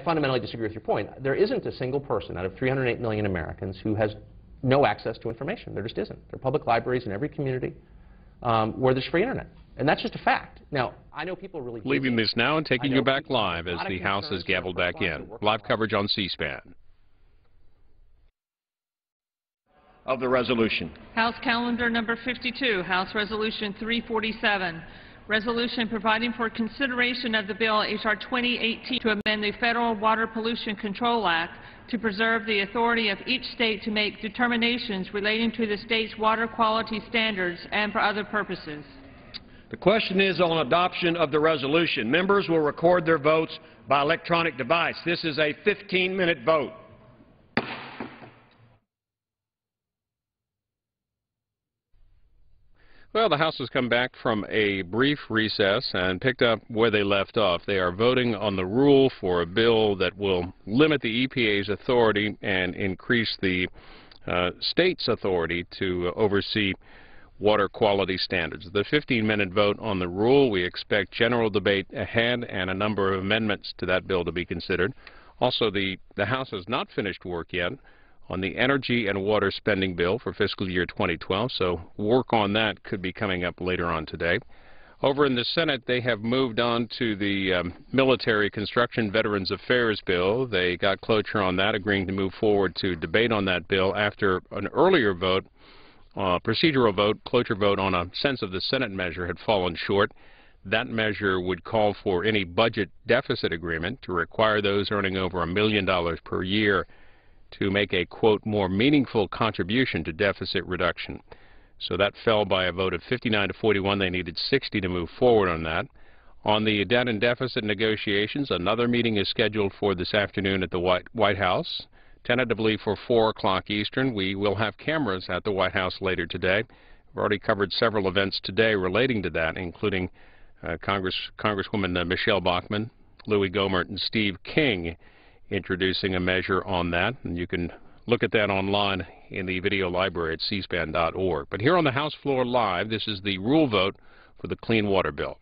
fundamentally disagree with your point. There isn't a single person out of 308 million Americans who has no access to information. There just isn't. There are public libraries in every community where there's free internet. And that's just a fact. Now, I know people are really busy. Leaving this now and taking you back live as the House is gavelled back in. Live coverage on C-SPAN. Of the resolution. House Calendar Number 52, House Resolution 347, resolution providing for consideration of the bill H.R. 2018 to amend the Federal Water Pollution Control Act to preserve the authority of each state to make determinations relating to the state's water quality standards and for other purposes. The question is on adoption of the resolution. Members will record their votes by electronic device. This is a 15-minute vote. Well, the House has come back from a brief recess and picked up where they left off. They are voting on the rule for a bill that will limit the EPA's authority and increase the state's authority to oversee water quality standards. The 15-minute vote on the rule, we expect general debate ahead and a number of amendments to that bill to be considered. Also, the House has not finished work yet on the energy and water spending bill for fiscal year 2012, so work on that could be coming up later on today. Over in the Senate, they have moved on to the Military Construction Veterans Affairs bill. They got cloture on that, agreeing to move forward to debate on that bill after an earlier vote, procedural vote, cloture vote on a sense of the Senate measure had fallen short. That measure would call for any budget deficit agreement to require those earning over $1 million per year to make a, quote, more meaningful contribution to deficit reduction. So that fell by a vote of 59 to 41. They needed 60 to move forward on that. On the debt and deficit negotiations, another meeting is scheduled for this afternoon at the White House, tentatively for 4 o'clock Eastern. We will have cameras at the White House later today. We've already covered several events today relating to that, including Congresswoman Michelle Bachmann, Louis Gohmert, and Steve King introducing a measure on that, and you can look at that online in the video library at cspan.org. But here on the House floor live, this is the rule vote for the Clean Water Bill.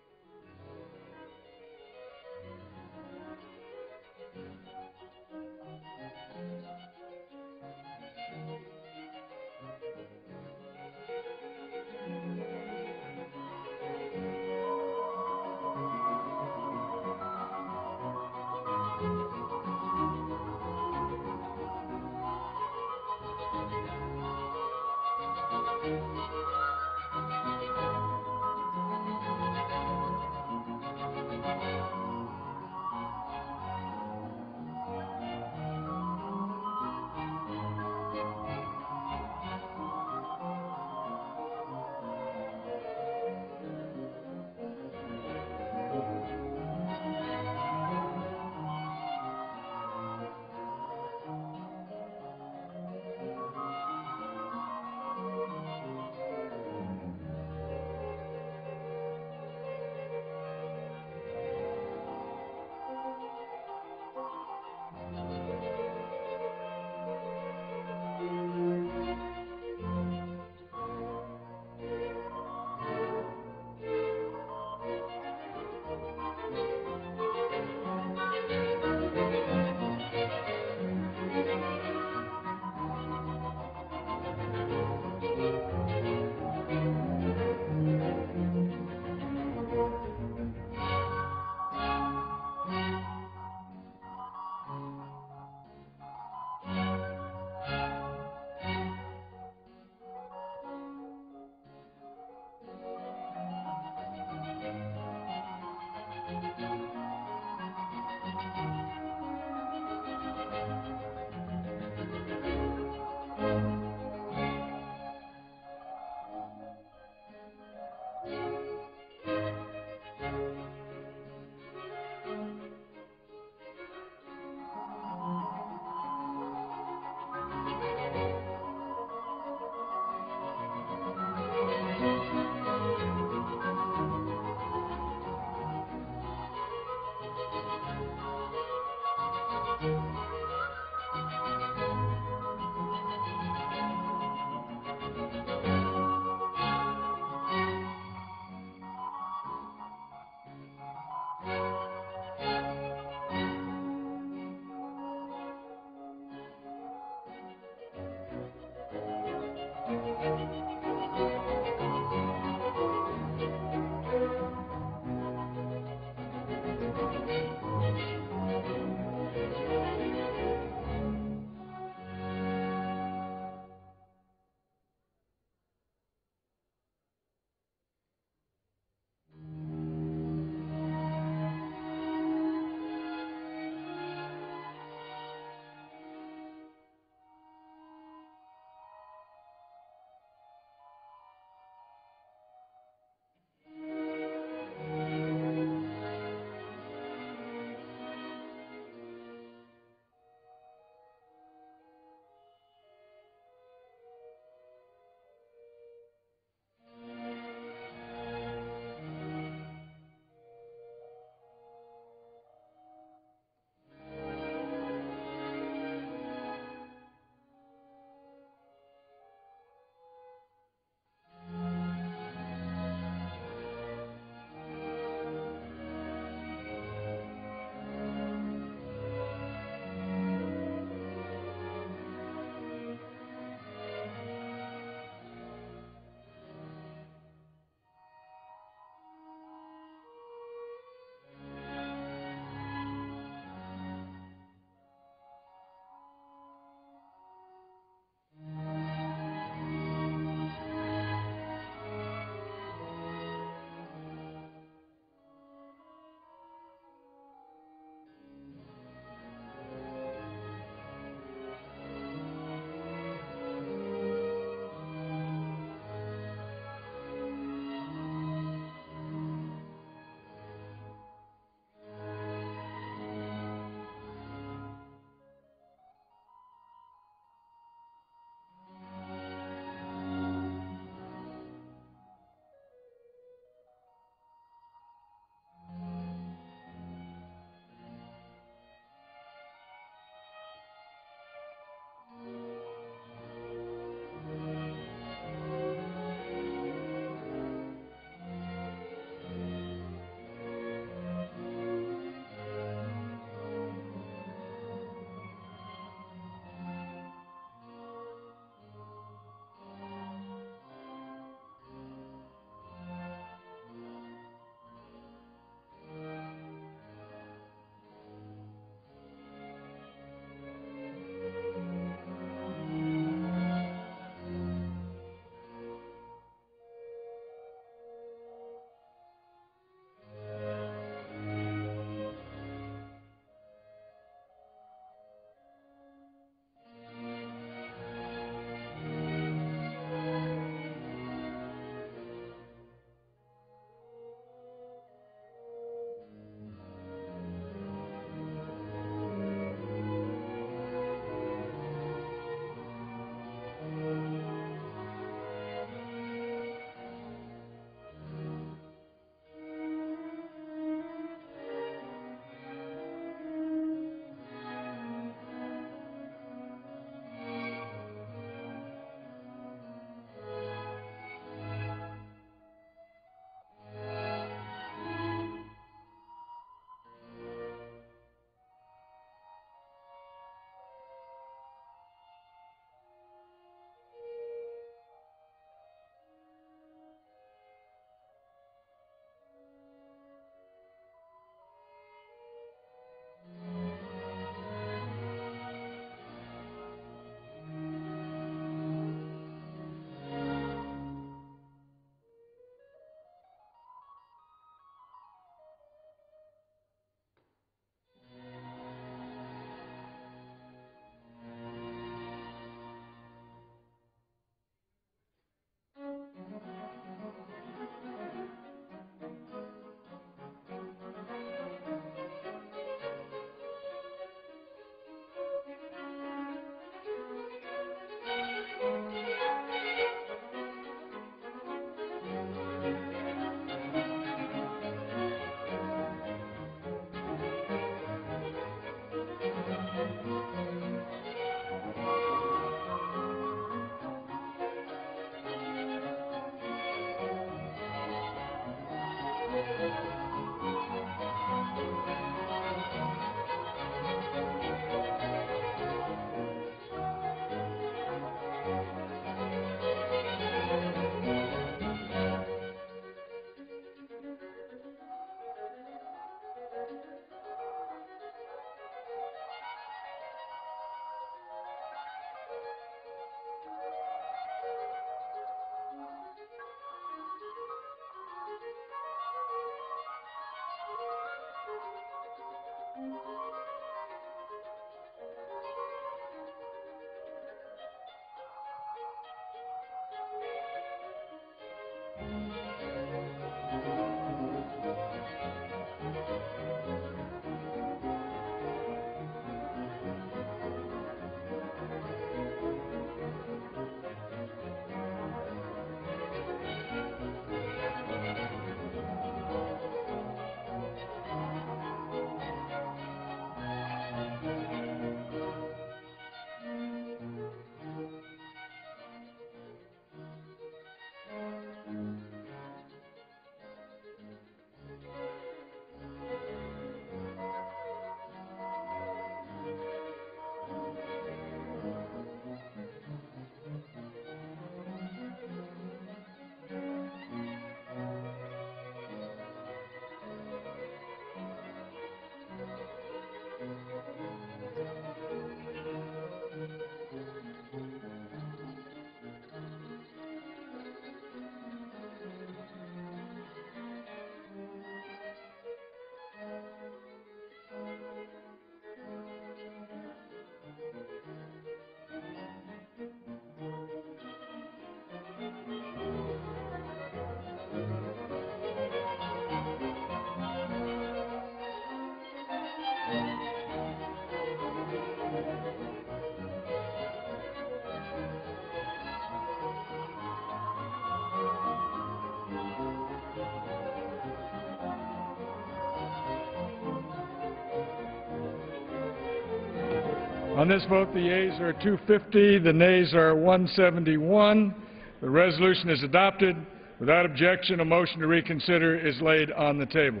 On this vote, the yeas are 250, the nays are 171. The resolution is adopted. Without objection, a motion to reconsider is laid on the table.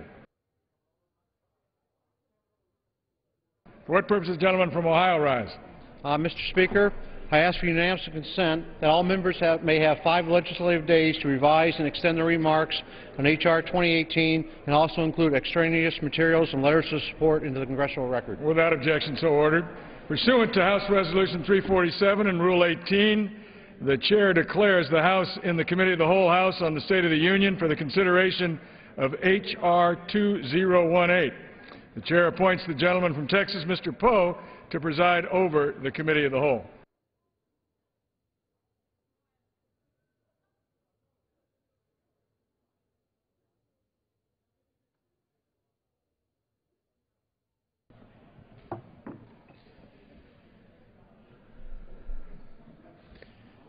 For what purpose does the gentleman from Ohio rise? Mr. Speaker, I ask for unanimous consent that all members may have 5 legislative days to revise and extend their remarks on H.R. 2018 and also include extraneous materials and letters of support into the congressional record. Without objection, so ordered. Pursuant to House Resolution 347 and Rule 18, the Chair declares the House in the Committee of the Whole House on the State of the Union for the consideration of H.R. 2018. The Chair appoints the gentleman from Texas, Mr. Poe, to preside over the Committee of the Whole.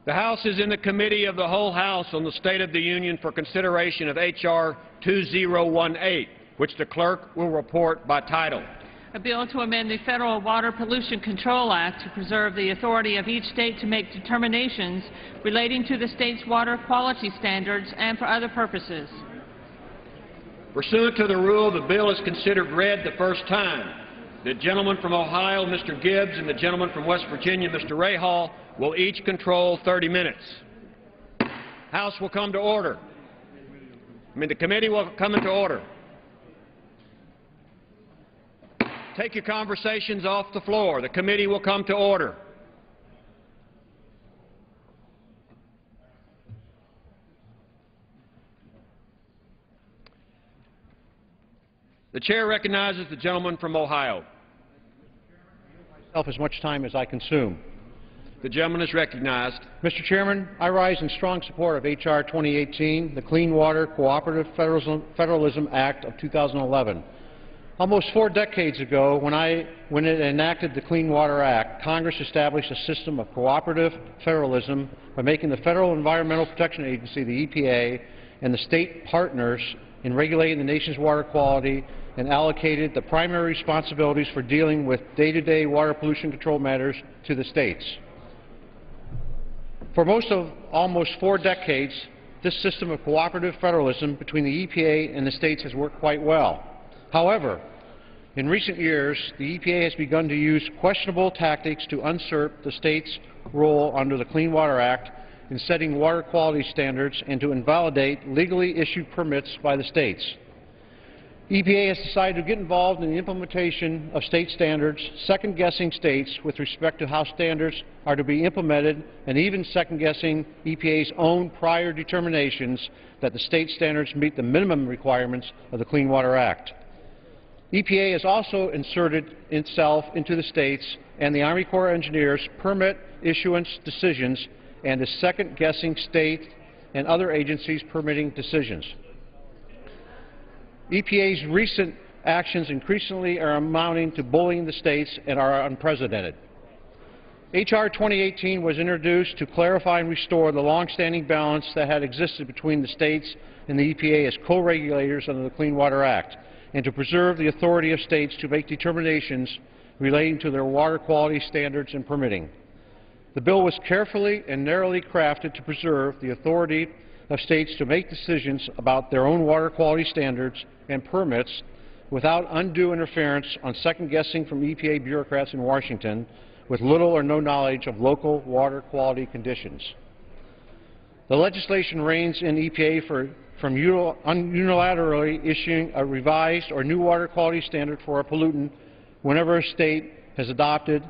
The House is in the Committee of the Whole House on the State of the Union for consideration of H.R. 2018, which the clerk will report by title. A bill to amend the Federal Water Pollution Control Act to preserve the authority of each state to make determinations relating to the state's water quality standards and for other purposes. Pursuant to the rule, the bill is considered read the first time. The gentleman from Ohio, Mr. Gibbs, and the gentleman from West Virginia, Mr. Rahal, will each control 30 minutes. House will come to order. The committee will come into order. Take your conversations off the floor. The committee will come to order. The Chair recognizes the gentleman from Ohio. As much time as I consume. The gentleman is recognized. Mr. Chairman, I rise in strong support of H.R. 2018, the Clean Water Cooperative Federalism Act of 2011. Almost 4 decades ago, when it enacted the Clean Water Act, Congress established a system of cooperative federalism by making the Federal Environmental Protection Agency, the EPA, and the state partners in regulating the nation's water quality and allocated the primary responsibilities for dealing with day-to-day water pollution control matters to the states. For almost 4 decades, this system of cooperative federalism between the EPA and the states has worked quite well. However, in recent years, the EPA has begun to use questionable tactics to usurp the state's role under the Clean Water Act in setting water quality standards and to invalidate legally issued permits by the states. EPA has decided to get involved in the implementation of state standards, second-guessing states with respect to how standards are to be implemented, and even second-guessing EPA's own prior determinations that the state standards meet the minimum requirements of the Clean Water Act. EPA has also inserted itself into the states and the Army Corps of Engineers' permit issuance decisions and is second-guessing state and other agencies' permitting decisions. EPA's recent actions increasingly are amounting to bullying the states and are unprecedented. H.R. 2018 was introduced to clarify and restore the long-standing balance that had existed between the states and the EPA as co-regulators under the Clean Water Act, and to preserve the authority of states to make determinations relating to their water quality standards and permitting. The bill was carefully and narrowly crafted to preserve the authority of states to make decisions about their own water quality standards and permits without undue interference on second-guessing from EPA bureaucrats in Washington with little or no knowledge of local water quality conditions. The legislation reins in EPA from unilaterally issuing a revised or new water quality standard for a pollutant whenever a state has adopted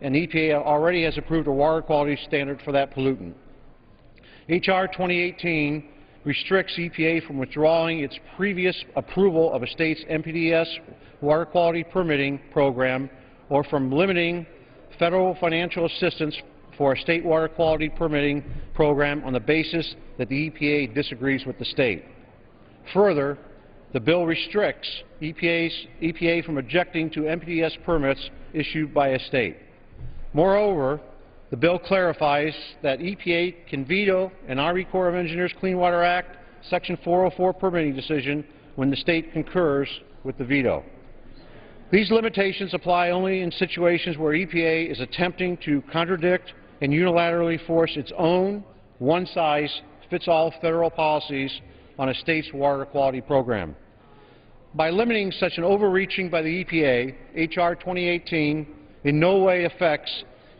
and EPA already has approved a water quality standard for that pollutant. H.R. 2018 restricts EPA from withdrawing its previous approval of a state's MPDS water quality permitting program or from limiting federal financial assistance for a state water quality permitting program on the basis that the EPA disagrees with the state. Further, the bill restricts EPA from objecting to MPDS permits issued by a state. Moreover, the bill clarifies that EPA can veto an Army Corps of Engineers Clean Water Act Section 404 permitting decision when the state concurs with the veto. These limitations apply only in situations where EPA is attempting to contradict and unilaterally force its own one-size-fits-all federal policies on a state's water quality program. By limiting such an overreaching by the EPA, H.R. 2018 in no way affects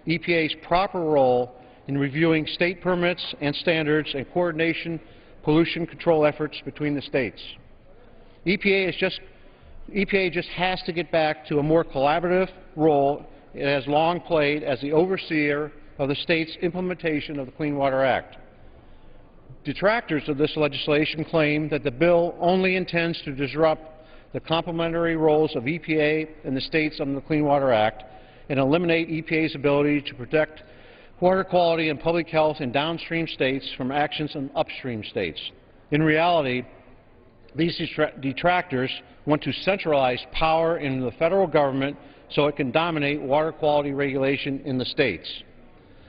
EPA's proper role in reviewing state permits and standards and coordination pollution control efforts between the states. EPA just has to get back to a more collaborative role it has long played as the overseer of the state's implementation of the Clean Water Act. Detractors of this legislation claim that the bill only intends to disrupt the complementary roles of EPA and the states under the Clean Water Act and eliminate EPA's ability to protect water quality and public health in downstream states from actions in upstream states. In reality, these detractors want to centralize power in the federal government so it can dominate water quality regulation in the states.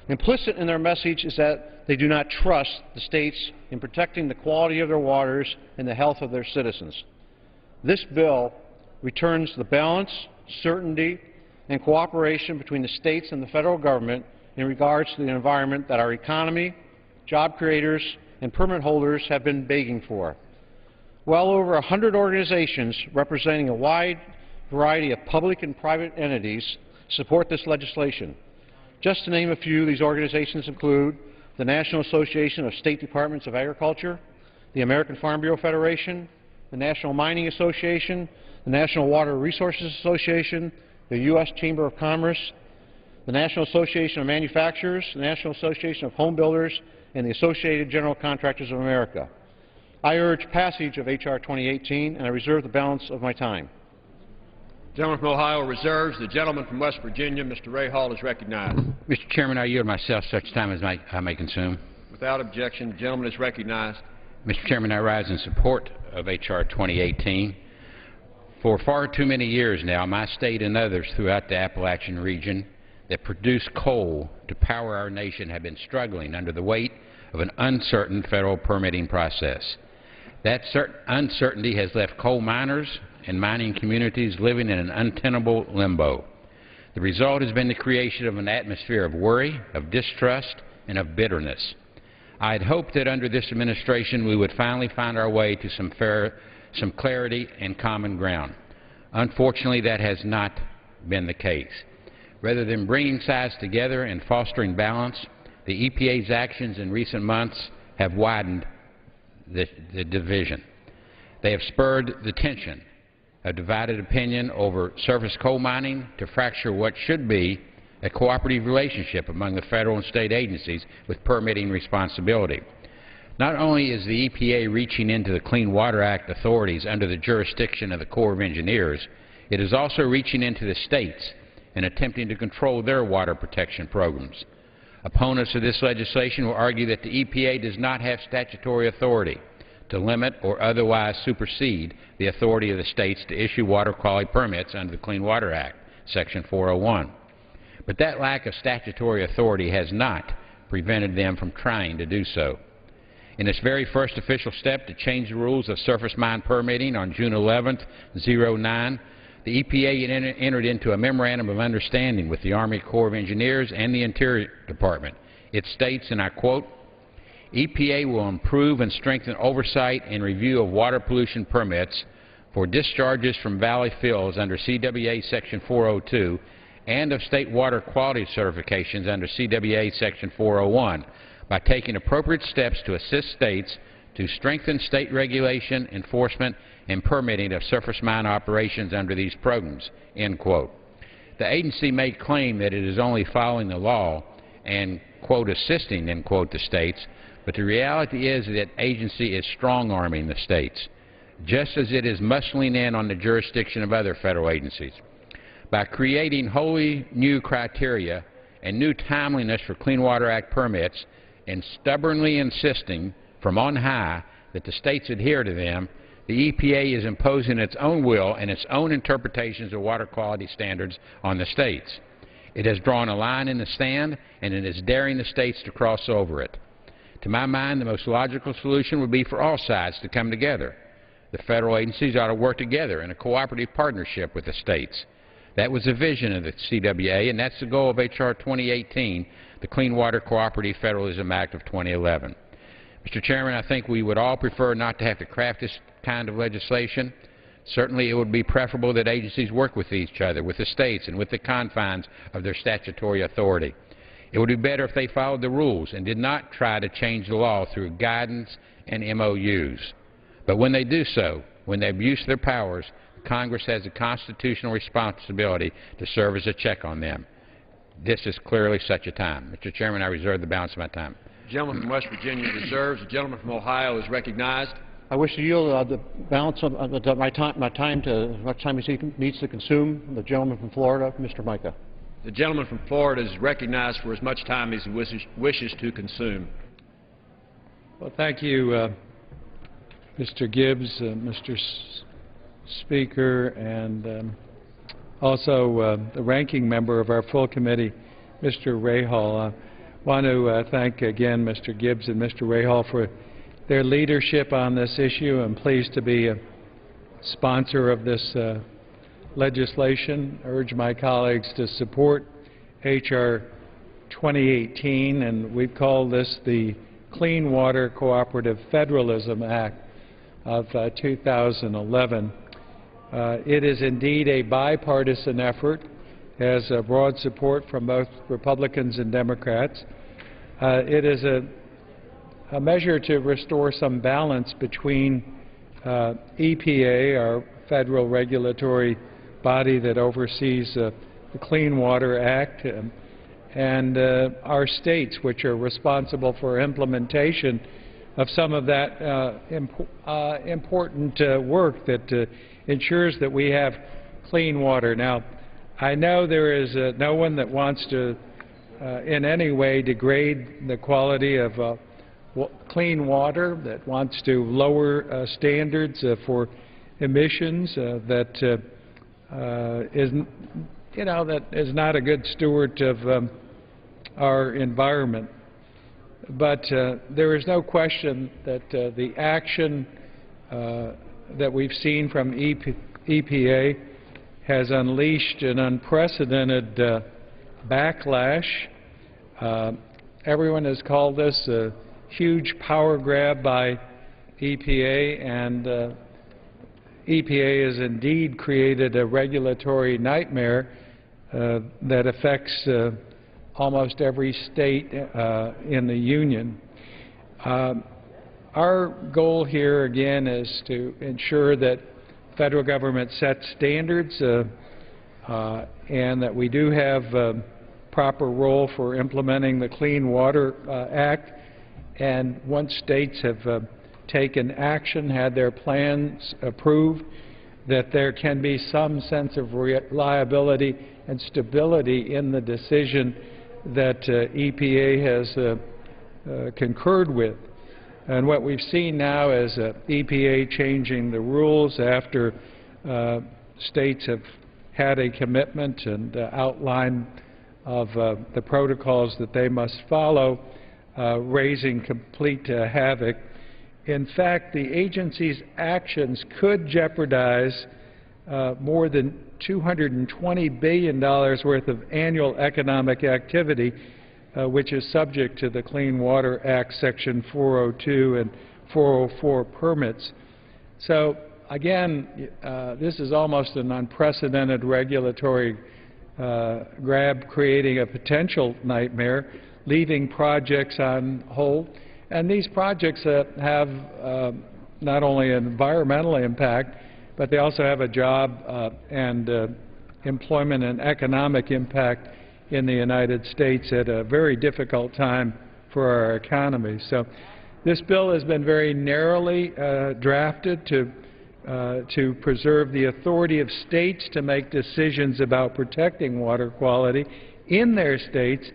Implicit in their message is that they do not trust the states in protecting the quality of their waters and the health of their citizens. This bill returns the balance, certainty, and cooperation between the states and the federal government in regards to the environment that our economy, job creators, and permit holders have been begging for. Well over 100 organizations representing a wide variety of public and private entities support this legislation. Just to name a few, these organizations include the National Association of State Departments of Agriculture, the American Farm Bureau Federation, the National Mining Association, the National Water Resources Association, the U.S. Chamber of Commerce, the National Association of Manufacturers, the National Association of Home Builders, and the Associated General Contractors of America. I urge passage of H.R. 2018, and I reserve the balance of my time. The gentleman from Ohio reserves. The gentleman from West Virginia, Mr. Ray Hall, is recognized. Mr. Chairman, I yield myself such time as I may consume. Without objection, the gentleman is recognized. Mr. Chairman, I rise in support of H.R. 2018. For far too many years now, my state and others throughout the Appalachian region that produce coal to power our nation have been struggling under the weight of an uncertain federal permitting process. That uncertainty has left coal miners and mining communities living in an untenable limbo. The result has been the creation of an atmosphere of worry, of distrust, and of bitterness. I had hoped that under this administration we would finally find our way to some clarity and common ground. Unfortunately, that has not been the case. Rather than bringing sides together and fostering balance, the EPA's actions in recent months have widened the division. They have spurred the tension, a divided opinion over surface coal mining to fracture what should be a cooperative relationship among the federal and state agencies with permitting responsibility. Not only is the EPA reaching into the Clean Water Act authorities under the jurisdiction of the Corps of Engineers, it is also reaching into the states and attempting to control their water protection programs. Opponents of this legislation will argue that the EPA does not have statutory authority to limit or otherwise supersede the authority of the states to issue water quality permits under the Clean Water Act, Section 401. But that lack of statutory authority has not prevented them from trying to do so. In its very first official step to change the rules of surface mine permitting on June 11, 2009, the EPA entered into a memorandum of understanding with the Army Corps of Engineers and the Interior Department. It states, and I quote, EPA will improve and strengthen oversight and review of water pollution permits for discharges from valley fills under CWA Section 402 and of state water quality certifications under CWA Section 401 by taking appropriate steps to assist states to strengthen state regulation, enforcement, and permitting of surface mine operations under these programs, end quote. The agency may claim that it is only following the law and, quote, assisting, end quote, the states, but the reality is that agency is strong-arming the states, just as it is muscling in on the jurisdiction of other federal agencies. By creating wholly new criteria and new timeliness for Clean Water Act permits and stubbornly insisting from on high that the states adhere to them, the EPA is imposing its own will and its own interpretations of water quality standards on the states. It has drawn a line in the sand, and it is daring the states to cross over it. To my mind, the most logical solution would be for all sides to come together, the federal agencies ought to work together in a cooperative partnership with the states. That was the vision of the CWA, and that's the goal of H.R. 2018, the Clean Water Cooperative Federalism Act of 2011. Mr. Chairman, I think we would all prefer not to have to craft this kind of legislation. Certainly it would be preferable that agencies work with each other, with the states, and with the confines of their statutory authority. It would be better if they followed the rules and did not try to change the law through guidance and MOUs. But when they do so, when they abuse their powers, Congress has a constitutional responsibility to serve as a check on them. This is clearly such a time. Mr. Chairman, I reserve the balance of my time. The gentleman from West Virginia reserves. The gentleman from Ohio is recognized. I wish to yield the balance of my time to as much time as he needs to consume. The gentleman from Florida, Mr. Micah. The gentleman from Florida is recognized for as much time as he wishes to consume. Well, thank you, Mr. Gibbs, Mr. Speaker, and also the ranking member of our full committee, Mr. Rahal. I want to thank again Mr. Gibbs and Mr. Rahal for their leadership on this issue. I'm pleased to be a sponsor of this legislation. I urge my colleagues to support H.R. 2018, and we've called this the Clean Water Cooperative Federalism Act of 2011. It is indeed a bipartisan effort, has broad support from both Republicans and Democrats. It is a measure to restore some balance between EPA, our federal regulatory body that oversees the Clean Water Act, and our states, which are responsible for implementation of some of that important work that ensures that we have clean water. Now, I know there is no one that wants to in any way degrade the quality of clean water, that wants to lower standards for emissions, that is not a good steward of our environment. But there is no question that the action that we've seen from EPA has unleashed an unprecedented backlash. Everyone has called this a huge power grab by EPA, and EPA has indeed created a regulatory nightmare that affects almost every state in the Union. Our goal here, again, is to ensure that federal government sets standards and that we do have proper role for implementing the Clean Water Act. And once states have taken action, had their plans approved, that there can be some sense of reliability and stability in the decision that EPA has concurred with. And what we've seen now is EPA changing the rules after states have had a commitment and outline of the protocols that they must follow, raising complete havoc. In fact, the agency's actions could jeopardize more than $220 billion worth of annual economic activity, which is subject to the Clean Water Act Section 402 and 404 permits. So again, this is almost an unprecedented regulatory grab, creating a potential nightmare, leaving projects on hold. And these projects have not only an environmental impact, but they also have a job and employment and economic impact in the United States at a very difficult time for our economy. So this bill has been very narrowly drafted to preserve the authority of states to make decisions about protecting water quality in their states,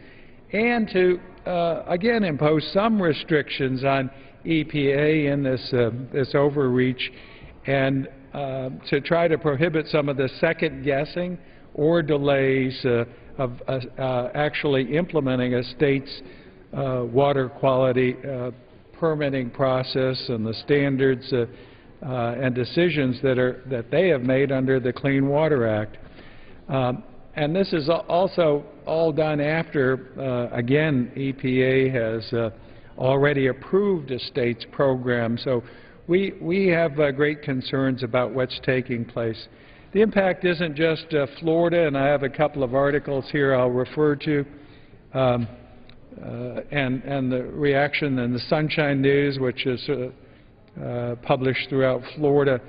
and to again impose some restrictions on EPA in this overreach, and to try to prohibit some of the second guessing or delays of actually implementing a state's water quality permitting process and the standards and decisions that they have made under the Clean Water Act. And this is also all done after, again, EPA has already approved a state's program. So we have great concerns about what's taking place. The impact isn't just Florida, and I have a couple of articles here I'll refer to, and the reaction in the Sunshine News, which is published throughout Florida.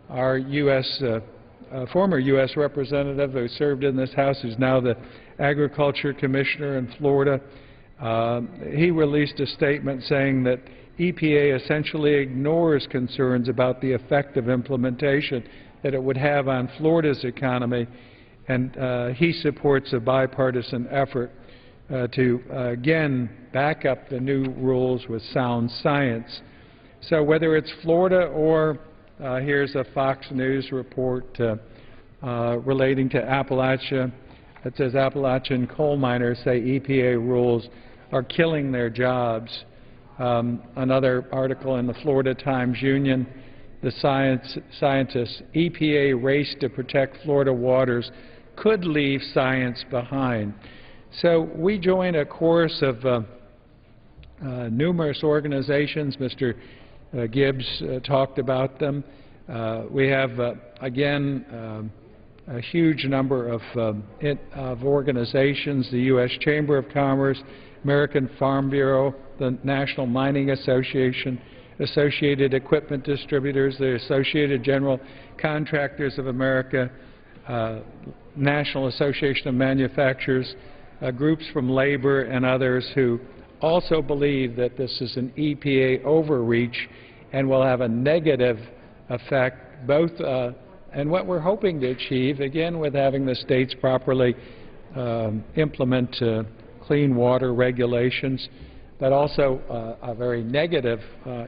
Our former U.S. representative who served in this House, who's now the Agriculture Commissioner in Florida, he released a statement saying that EPA essentially ignores concerns about the effect of implementation that it would have on Florida's economy, and he supports a bipartisan effort to, again, back up the new rules with sound science. So whether it's Florida or here's a Fox News report relating to Appalachia. It says Appalachian coal miners say EPA rules are killing their jobs. Another article in the Florida Times-Union, the scientists, EPA race to protect Florida waters could leave science behind. So we join a chorus of numerous organizations. Mr. Gibbs talked about them. We have, again, a huge number of organizations, the U.S. Chamber of Commerce, American Farm Bureau, the National Mining Association, Associated Equipment Distributors, the Associated General Contractors of America, National Association of Manufacturers, groups from labor and others who also believe that this is an EPA overreach and will have a negative effect both and what we're hoping to achieve, again, with having the states properly implement clean water regulations, but also a very negative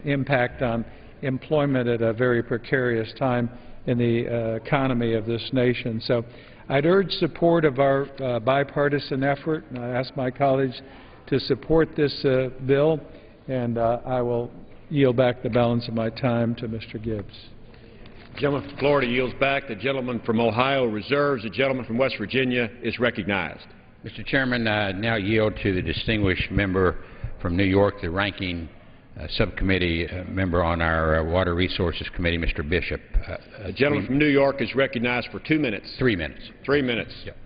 impact on employment at a very precarious time in the economy of this nation. So I'd urge support of our bipartisan effort, and I ask my colleagues to support this bill, and I will yield back the balance of my time to Mr. Gibbs. The gentleman from Florida yields back. The gentleman from Ohio reserves. The gentleman from West Virginia is recognized. Mr. Chairman, I now yield to the distinguished member from New York, the ranking subcommittee member on our Water Resources Committee, Mr. Bishop. The gentleman from New York is recognized for 2 minutes. 3 minutes. 3 minutes. Yep.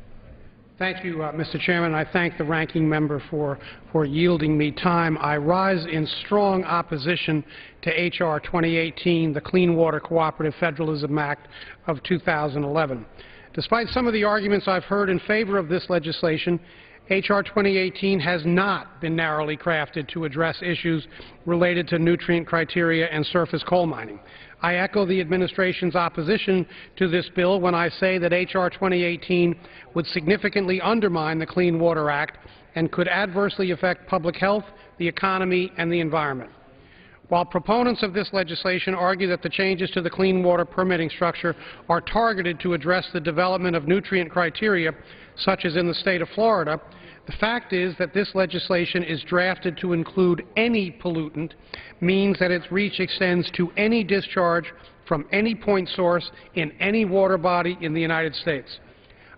Thank you, Mr. Chairman. I thank the ranking member for yielding me time. I rise in strong opposition to H.R. 2018, the Clean Water Cooperative Federalism Act of 2011. Despite some of the arguments I've heard in favor of this legislation, H.R. 2018 has not been narrowly crafted to address issues related to nutrient criteria and surface coal mining. I echo the administration's opposition to this bill when I say that H.R. 2018 would significantly undermine the Clean Water Act and could adversely affect public health, the economy, and the environment. While proponents of this legislation argue that the changes to the clean water permitting structure are targeted to address the development of nutrient criteria, such as in the state of Florida, the fact is that this legislation is drafted to include any pollutant, means that its reach extends to any discharge from any point source in any water body in the United States.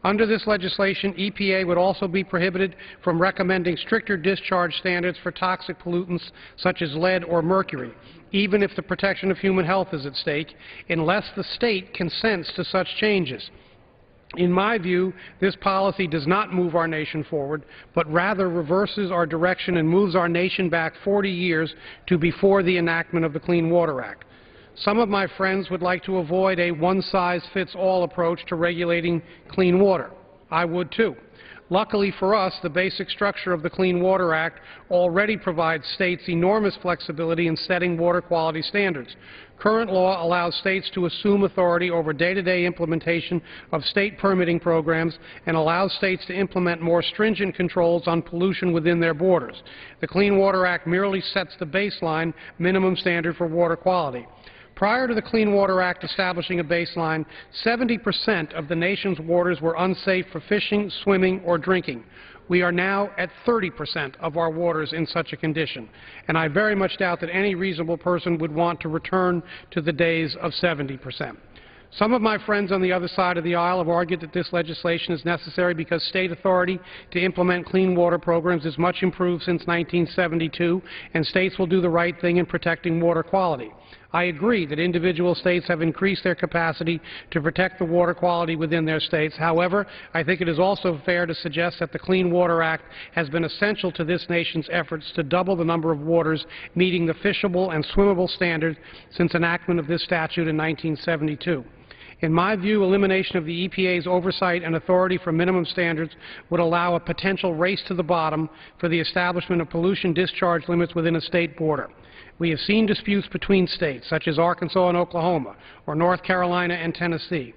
Under this legislation, EPA would also be prohibited from recommending stricter discharge standards for toxic pollutants such as lead or mercury, even if the protection of human health is at stake, unless the state consents to such changes. In my view, this policy does not move our nation forward, but rather reverses our direction and moves our nation back 40 years to before the enactment of the Clean Water Act. Some of my friends would like to avoid a one-size-fits-all approach to regulating clean water. I would too. Luckily for us, the basic structure of the Clean Water Act already provides states enormous flexibility in setting water quality standards. Current law allows states to assume authority over day-to-day implementation of state permitting programs and allows states to implement more stringent controls on pollution within their borders. The Clean Water Act merely sets the baseline minimum standard for water quality. Prior to the Clean Water Act establishing a baseline, 70% of the nation's waters were unsafe for fishing, swimming, or drinking. We are now at 30% of our waters in such a condition, and I very much doubt that any reasonable person would want to return to the days of 70%. Some of my friends on the other side of the aisle have argued that this legislation is necessary because state authority to implement clean water programs is much improved since 1972, and states will do the right thing in protecting water quality. I agree that individual states have increased their capacity to protect the water quality within their states. However, I think it is also fair to suggest that the Clean Water Act has been essential to this nation's efforts to double the number of waters meeting the fishable and swimmable standards since enactment of this statute in 1972. In my view, elimination of the EPA's oversight and authority for minimum standards would allow a potential race to the bottom for the establishment of pollution discharge limits within a state border. We have seen disputes between states, such as Arkansas and Oklahoma, or North Carolina and Tennessee.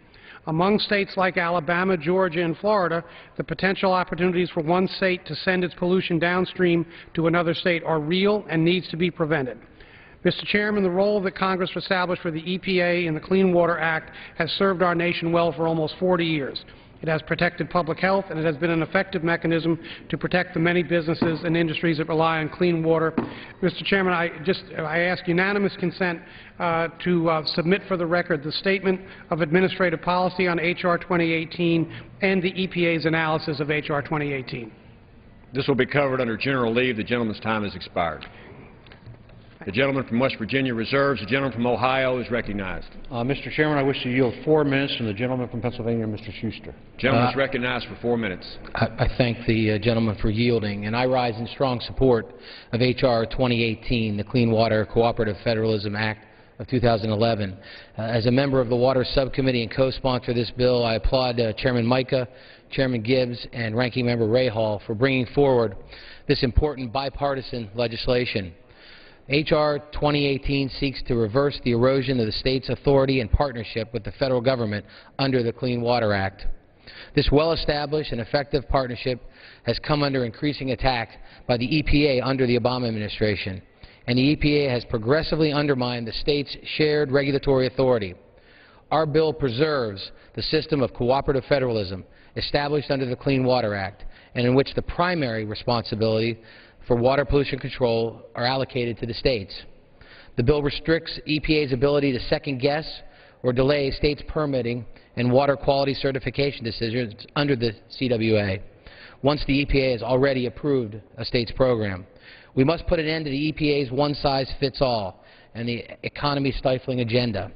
Among states like Alabama, Georgia, and Florida, the potential opportunities for one state to send its pollution downstream to another state are real and needs to be prevented. Mr. Chairman, the role that Congress established for the EPA in the Clean Water Act has served our nation well for almost 40 years. It has protected public health, and it has been an effective mechanism to protect the many businesses and industries that rely on clean water. Mr. Chairman, I ask unanimous consent to submit for the record the Statement of Administrative Policy on H.R. 2018 and the EPA's analysis of H.R. 2018. This will be covered under general leave. The gentleman's time has expired. The gentleman from West Virginia reserves. The gentleman from Ohio is recognized. Mr. Chairman, I wish to yield 4 minutes from the gentleman from Pennsylvania, Mr. Schuster. The gentleman is recognized for 4 minutes. I thank the gentleman for yielding, and I rise in strong support of H.R. 2018, the Clean Water Cooperative Federalism Act of 2011. As a member of the Water Subcommittee and co-sponsor of this bill, I applaud Chairman Mica, Chairman Gibbs, and Ranking Member Rahal for bringing forward this important bipartisan legislation. H.R. 2018 seeks to reverse the erosion of the state's authority and partnership with the federal government under the Clean Water Act. This well-established and effective partnership has come under increasing attack by the EPA under the Obama administration, and the EPA has progressively undermined the state's shared regulatory authority. Our bill preserves the system of cooperative federalism established under the Clean Water Act, and in which the primary responsibility for water pollution control are allocated to the states. The bill restricts EPA's ability to second-guess or delay states' permitting and water quality certification decisions under the CWA once the EPA has already approved a state's program. We must put an end to the EPA's one-size-fits-all and the economy-stifling agenda.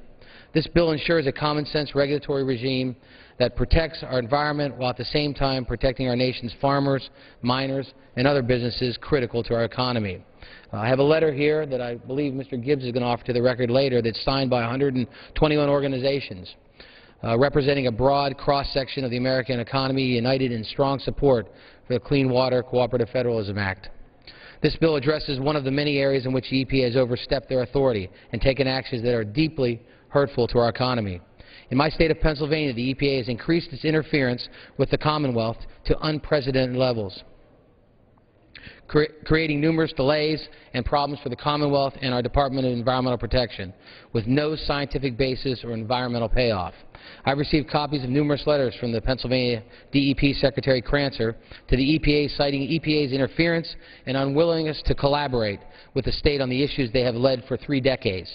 This bill ensures a common-sense regulatory regime that protects our environment while at the same time protecting our nation's farmers, miners, and other businesses critical to our economy. I have a letter here that I believe Mr. Gibbs is going to offer to the record later that's signed by 121 organizations representing a broad cross-section of the American economy united in strong support for the Clean Water Cooperative Federalism Act. This bill addresses one of the many areas in which the EPA has overstepped their authority and taken actions that are deeply hurtful to our economy. In my state of Pennsylvania, the EPA has increased its interference with the Commonwealth to unprecedented levels, creating numerous delays and problems for the Commonwealth and our Department of Environmental Protection, with no scientific basis or environmental payoff. I've received copies of numerous letters from the Pennsylvania DEP Secretary Crancer to the EPA citing EPA's interference and unwillingness to collaborate with the state on the issues they have led for 3 decades.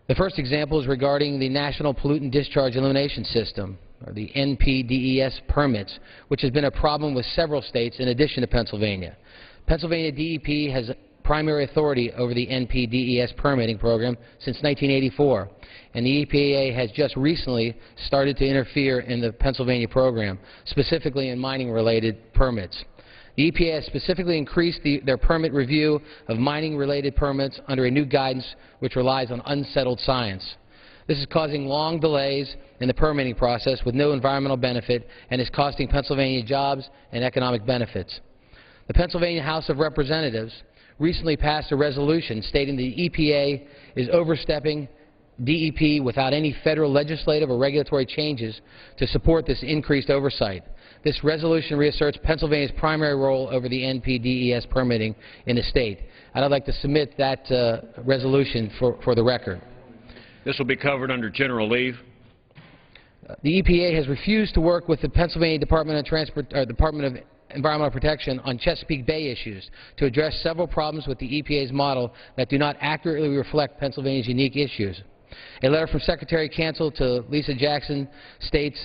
The first example is regarding the National Pollutant Discharge Elimination System, or the NPDES permits, which has been a problem with several states in addition to Pennsylvania. Pennsylvania DEP has primary authority over the NPDES permitting program since 1984, and the EPA has just recently started to interfere in the Pennsylvania program, specifically in mining-related permits. The EPA has specifically increased their permit review of mining-related permits under a new guidance which relies on unsettled science. This is causing long delays in the permitting process with no environmental benefit and is costing Pennsylvania jobs and economic benefits. The Pennsylvania House of Representatives recently passed a resolution stating the EPA is overstepping DEP without any federal legislative or regulatory changes to support this increased oversight. This resolution reasserts Pennsylvania's primary role over the NPDES permitting in the state. And I'd like to submit that resolution for the record. This will be covered under general leave. The EPA has refused to work with the Pennsylvania Department of Environmental Protection on Chesapeake Bay issues to address several problems with the EPA's model that do not accurately reflect Pennsylvania's unique issues. A letter from Secretary Cancel to Lisa Jackson states,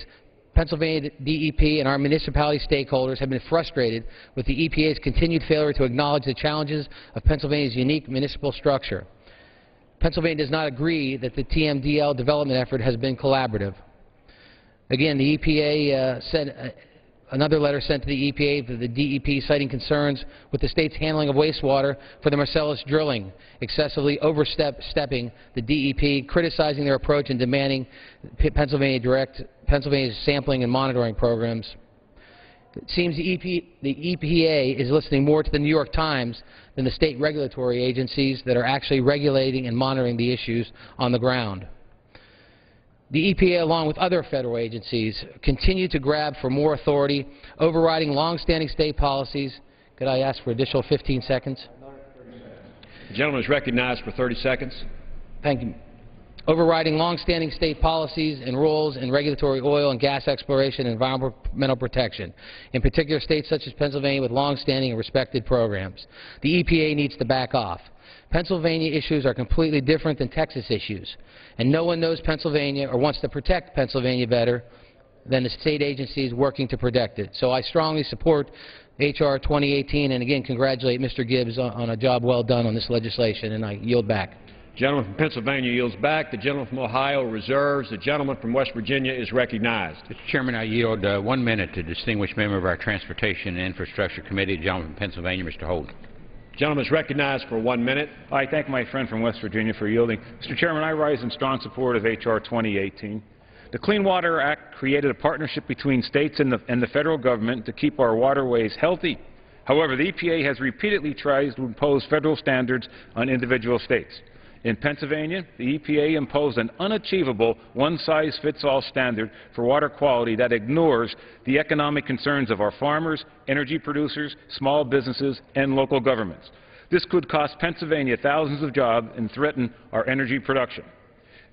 Pennsylvania DEP and our municipality stakeholders have been frustrated with the EPA's continued failure to acknowledge the challenges of Pennsylvania's unique municipal structure. Pennsylvania does not agree that the TMDL development effort has been collaborative. Again, the EPA sent another letter sent to the EPA to the DEP citing concerns with the state's handling of wastewater for the Marcellus drilling, excessively overstepping the DEP, criticizing their approach and demanding Pennsylvania's sampling and monitoring programs. It seems the EPA is listening more to the New York Times than the state regulatory agencies that are actually regulating and monitoring the issues on the ground. The EPA, along with other federal agencies, continue to grab for more authority, overriding long-standing state policies. Could I ask for additional 15 seconds? The gentleman is recognized for 30 seconds. Thank you. Overriding long-standing state policies and rules in regulatory oil and gas exploration and environmental protection, in particular states such as Pennsylvania with long-standing and respected programs. The EPA needs to back off. Pennsylvania issues are completely different than Texas issues, and no one knows Pennsylvania or wants to protect Pennsylvania better than the state agencies working to protect it. So I strongly support H.R. 2018 and again congratulate Mr. Gibbs on a job well done on this legislation, and I yield back. The gentleman from Pennsylvania yields back. The gentleman from Ohio reserves. The gentleman from West Virginia is recognized. Mr. Chairman, I yield 1 minute to distinguished member of our Transportation and Infrastructure Committee, the gentleman from Pennsylvania, Mr. Holden. The gentleman is recognized for 1 minute. I thank my friend from West Virginia for yielding. Mr. Chairman, I rise in strong support of H.R. 2018. The Clean Water Act created a partnership between states and the federal government to keep our waterways healthy. However, the EPA has repeatedly tried to impose federal standards on individual states. In Pennsylvania, the EPA imposed an unachievable one-size-fits-all standard for water quality that ignores the economic concerns of our farmers, energy producers, small businesses, and local governments. This could cost Pennsylvania thousands of jobs and threaten our energy production.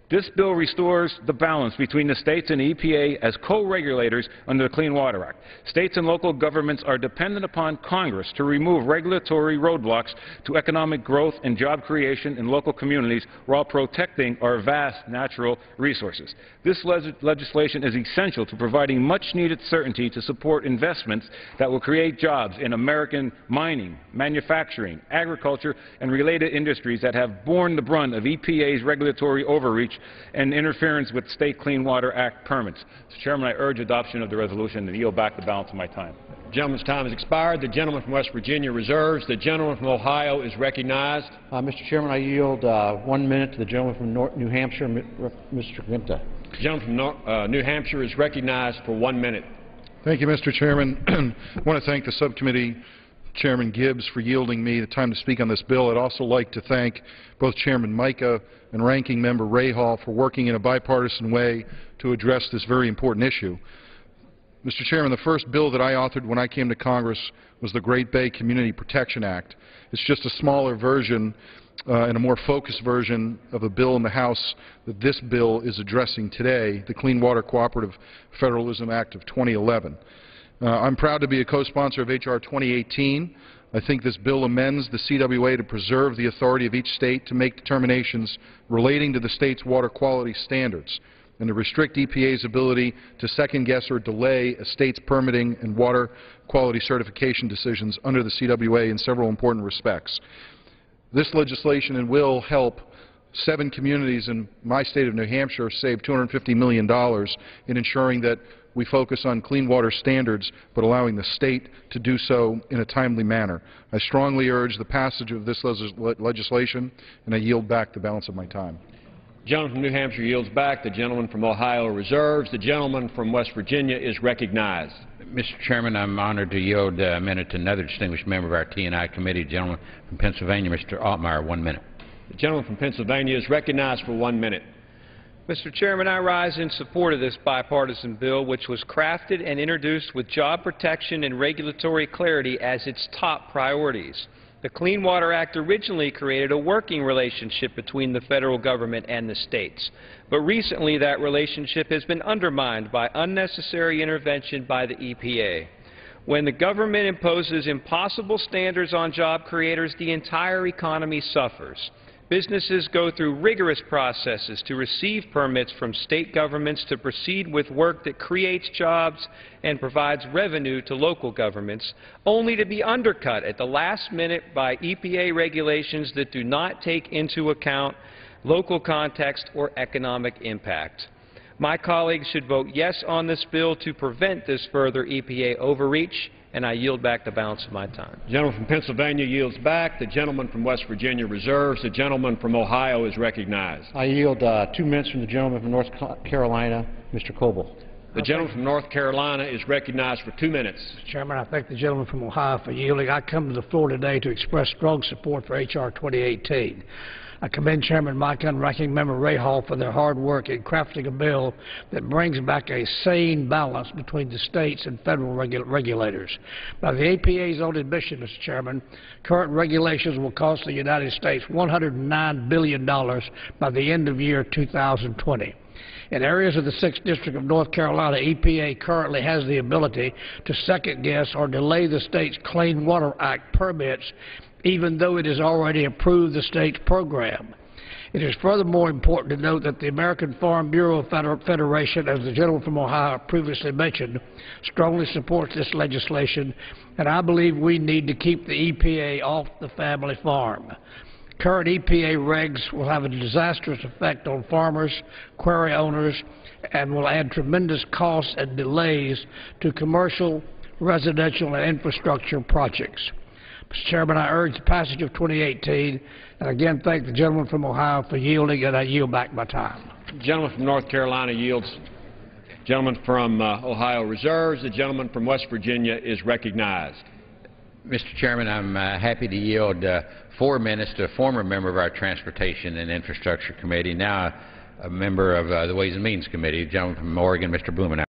This bill restores the balance between the states and EPA as co-regulators under the Clean Water Act. States and local governments are dependent upon Congress to remove regulatory roadblocks to economic growth and job creation in local communities while protecting our vast natural resources. This legislation is essential to providing much-needed certainty to support investments that will create jobs in American mining, manufacturing, agriculture, and related industries that have borne the brunt of EPA's regulatory overreach and interference with state Clean Water Act permits. Mr. Chairman, I urge adoption of the resolution and yield back the balance of my time. The gentleman's time has expired. The gentleman from West Virginia reserves. The gentleman from Ohio is recognized. Mr. Chairman, I yield 1 minute to the gentleman from New Hampshire, Mr. Grimta. The gentleman from New Hampshire is recognized for 1 minute. Thank you, Mr. Chairman. I want to thank the subcommittee Chairman Gibbs for yielding me the time to speak on this bill. I'd also like to thank both Chairman Mica and Ranking Member Rahal for working in a bipartisan way to address this very important issue. Mr. Chairman, the first bill that I authored when I came to Congress was the Great Bay Community Protection Act. It's just a smaller version and a more focused version of a bill in the House that this bill is addressing today, the Clean Water Cooperative Federalism Act of 2011. I'm proud to be a co-sponsor of H.R. 2018. I think this bill amends the CWA to preserve the authority of each state to make determinations relating to the state's water quality standards and to restrict EPA's ability to second-guess or delay a state's permitting and water quality certification decisions under the CWA in several important respects. This legislation will help 7 communities in my state of New Hampshire save $250 million in ensuring that we focus on clean water standards, but allowing the state to do so in a timely manner. I strongly urge the passage of this legislation, and I yield back the balance of my time. The gentleman from New Hampshire yields back. The gentleman from Ohio reserves. The gentleman from West Virginia is recognized. Mr. Chairman, I'm honored to yield a minute to another distinguished member of our T&I committee, the gentleman from Pennsylvania, Mr. Altmaier, 1 minute. The gentleman from Pennsylvania is recognized for 1 minute. Mr. Chairman, I rise in support of this bipartisan bill, which was crafted and introduced with job protection and regulatory clarity as its top priorities. The Clean Water Act originally created a working relationship between the federal government and the states, but recently that relationship has been undermined by unnecessary intervention by the EPA. When the government imposes impossible standards on job creators, the entire economy suffers. Businesses go through rigorous processes to receive permits from state governments to proceed with work that creates jobs and provides revenue to local governments, only to be undercut at the last minute by EPA regulations that do not take into account local context or economic impact. My colleagues should vote yes on this bill to prevent this further EPA overreach, and I yield back the balance of my time. The gentleman from Pennsylvania yields back. The gentleman from West Virginia reserves. The gentleman from Ohio is recognized. I yield 2 minutes from the gentleman from North Carolina, Mr. Coble. The gentleman from North Carolina is recognized for 2 minutes. Mr. Chairman, I thank the gentleman from Ohio for yielding. I come to the floor today to express strong support for H.R. 2018. I commend Chairman Micah and Ranking Member Ray Hall for their hard work in crafting a bill that brings back a sane balance between the states and federal regulators. By the EPA's own admission, Mr. Chairman, current regulations will cost the United States $109 billion by the end of year 2020. In areas of the 6th District of North Carolina, EPA currently has the ability to second-guess or delay the state's Clean Water Act permits, even though it has already approved the state's program. It is furthermore important to note that the American Farm Bureau Federation, as the gentleman from Ohio previously mentioned, strongly supports this legislation, and I believe we need to keep the EPA off the family farm. Current EPA regs will have a disastrous effect on farmers, quarry owners, and will add tremendous costs and delays to commercial, residential, and infrastructure projects. Mr. Chairman, I urge the passage of 2018, and again thank the gentleman from Ohio for yielding, and I yield back my time. The gentleman from North Carolina yields. The gentleman from Ohio reserves. The gentleman from West Virginia is recognized. Mr. Chairman, I'm happy to yield 4 minutes to a former member of our Transportation and Infrastructure Committee, now a member of the Ways and Means Committee, the gentleman from Oregon, Mr. Blumenauer.